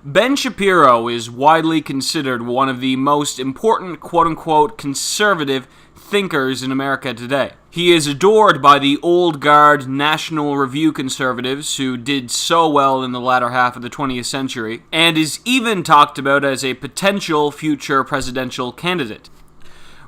Ben Shapiro is widely considered one of the most important quote-unquote conservative thinkers in America today. He is adored by the old guard National Review conservatives who did so well in the latter half of the 20th century, and is even talked about as a potential future presidential candidate.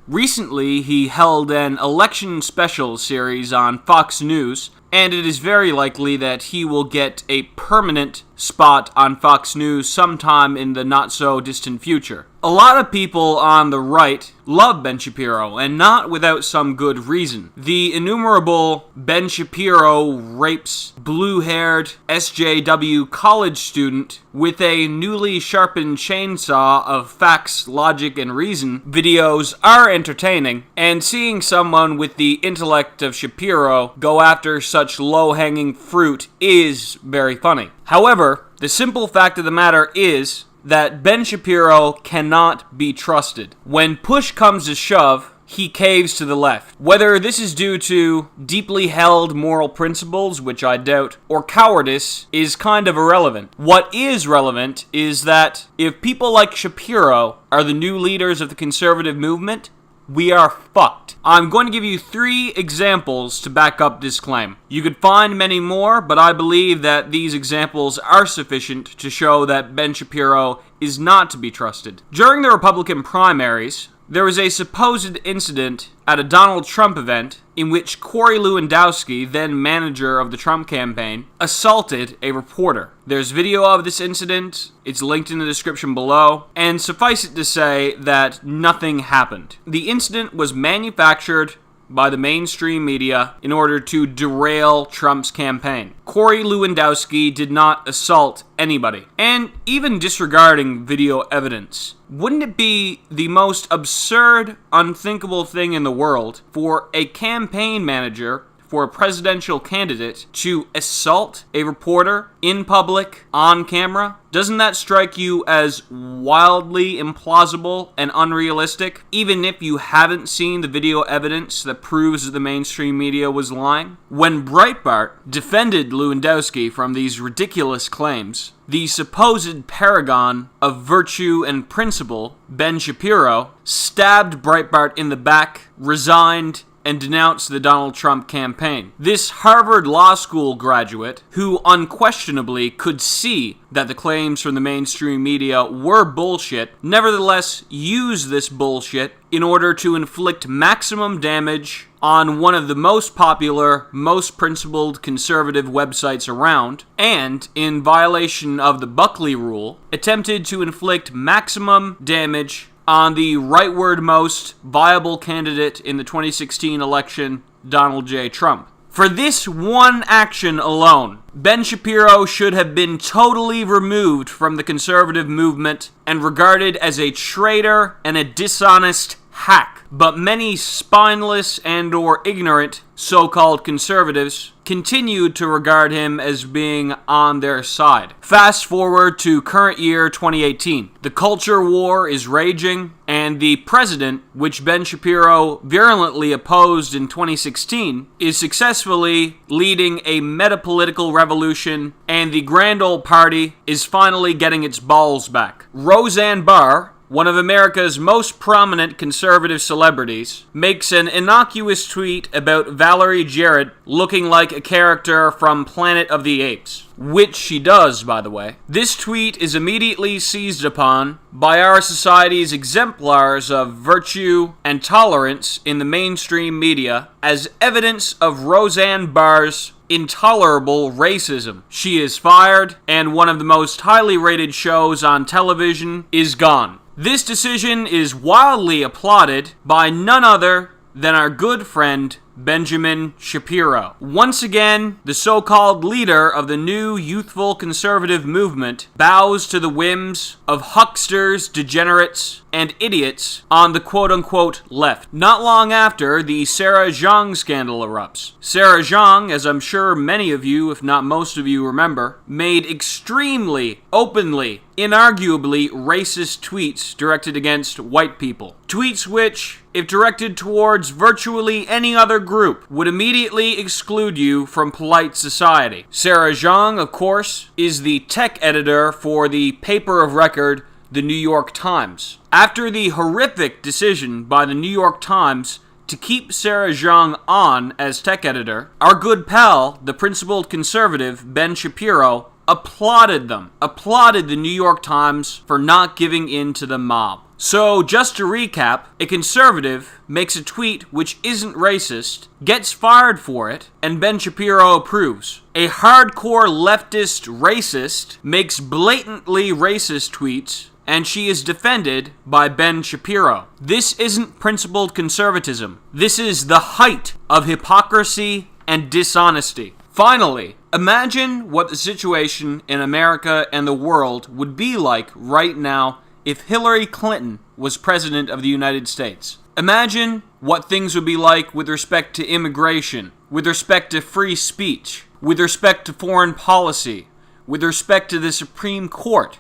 Recently, he held an election special series on Fox News, and it is very likely that he will get a permanent spot on Fox News sometime in the not-so-distant future. A lot of people on the right love Ben Shapiro, and not without some good reason. The innumerable Ben Shapiro rapes blue-haired SJW college student with a newly sharpened chainsaw of facts, logic, and reason videos are entertaining, and seeing someone with the intellect of Shapiro go after such low-hanging fruit is very funny. However, the simple fact of the matter is that Ben Shapiro cannot be trusted. When push comes to shove, he caves to the left. Whether this is due to deeply held moral principles, which I doubt, or cowardice, is kind of irrelevant. What is relevant is that if people like Shapiro are the new leaders of the conservative movement, we are fucked. I'm going to give you 3 examples to back up this claim. You could find many more, but I believe that these examples are sufficient to show that Ben Shapiro is not to be trusted. During the Republican primaries, there was a supposed incident at a Donald Trump event in which Corey Lewandowski, then manager of the Trump campaign, assaulted a reporter. There's video of this incident, it's linked in the description below, and suffice it to say that nothing happened. The incident was manufactured by the mainstream media in order to derail Trump's campaign. Corey Lewandowski did not assault anybody. And even disregarding video evidence, wouldn't it be the most absurd, unthinkable thing in the world for a campaign manager for a presidential candidate to assault a reporter in public, on camera? Doesn't that strike you as wildly implausible and unrealistic, even if you haven't seen the video evidence that proves that the mainstream media was lying? When Breitbart defended Lewandowski from these ridiculous claims, the supposed paragon of virtue and principle, Ben Shapiro, stabbed Breitbart in the back, resigned, and denounced the Donald Trump campaign. This Harvard Law School graduate, who unquestionably could see that the claims from the mainstream media were bullshit, nevertheless used this bullshit in order to inflict maximum damage on one of the most popular, most principled conservative websites around, and, in violation of the Buckley Rule, attempted to inflict maximum damage on the rightward most viable candidate in the 2016 election, Donald J. Trump. For this one action alone, Ben Shapiro should have been totally removed from the conservative movement and regarded as a traitor and a dishonest hack. But many spineless and or ignorant so-called conservatives continued to regard him as being on their side. Fast forward to current year 2018. The culture war is raging, and the president, which Ben Shapiro virulently opposed in 2016, is successfully leading a metapolitical revolution, and the grand old party is finally getting its balls back. Roseanne Barr, one of America's most prominent conservative celebrities, makes an innocuous tweet about Valerie Jarrett looking like a character from Planet of the Apes. Which she does, by the way. This tweet is immediately seized upon by our society's exemplars of virtue and tolerance in the mainstream media as evidence of Roseanne Barr's intolerable racism. She is fired, and one of the most highly rated shows on television is gone. This decision is wildly applauded by none other than our good friend Benjamin Shapiro. Once again, the so-called leader of the new youthful conservative movement bows to the whims of hucksters, degenerates, and idiots on the quote-unquote left. Not long after, the Sarah Zhang scandal erupts. Sarah Zhang, as I'm sure many of you, if not most of you, remember, made extremely, openly inarguably racist tweets directed against white people. Tweets which, if directed towards virtually any other group, would immediately exclude you from polite society. Sarah Zhang, of course, is the tech editor for the paper of record, the New York Times. After the horrific decision by the New York Times to keep Sarah Zhang on as tech editor, our good pal, the principled conservative Ben Shapiro, applauded the New York Times for not giving in to the mob. So, just to recap, a conservative makes a tweet which isn't racist, gets fired for it, and Ben Shapiro approves. A hardcore leftist racist makes blatantly racist tweets, and she is defended by Ben Shapiro. This isn't principled conservatism. This is the height of hypocrisy and dishonesty. Finally, imagine what the situation in America and the world would be like right now if Hillary Clinton was president of the United States. Imagine what things would be like with respect to immigration, with respect to free speech, with respect to foreign policy, with respect to the Supreme Court,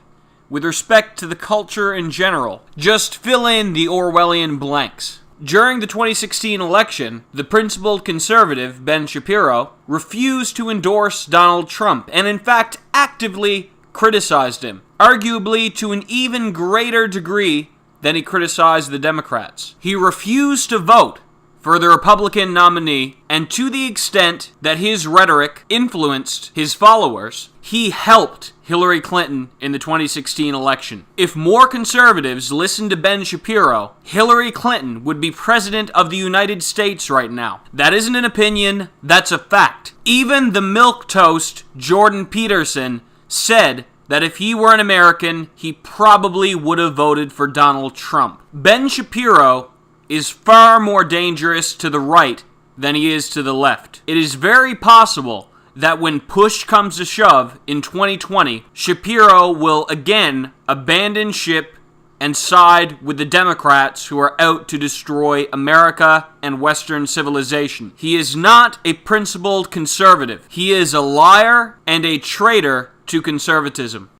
with respect to the culture in general. Just fill in the Orwellian blanks. During the 2016 election, the principled conservative, Ben Shapiro, refused to endorse Donald Trump and in fact actively criticized him, arguably to an even greater degree than he criticized the Democrats. He refused to vote for the Republican nominee, and to the extent that his rhetoric influenced his followers, he helped Hillary Clinton in the 2016 election. If more conservatives listened to Ben Shapiro, Hillary Clinton would be president of the United States right now. That isn't an opinion, that's a fact. Even the milquetoast Jordan Peterson said that if he were an American, he probably would have voted for Donald Trump. Ben Shapiro is far more dangerous to the right than he is to the left. It is very possible that when push comes to shove in 2020, Shapiro will again abandon ship and side with the Democrats who are out to destroy America and Western civilization. He is not a principled conservative. He is a liar and a traitor to conservatism.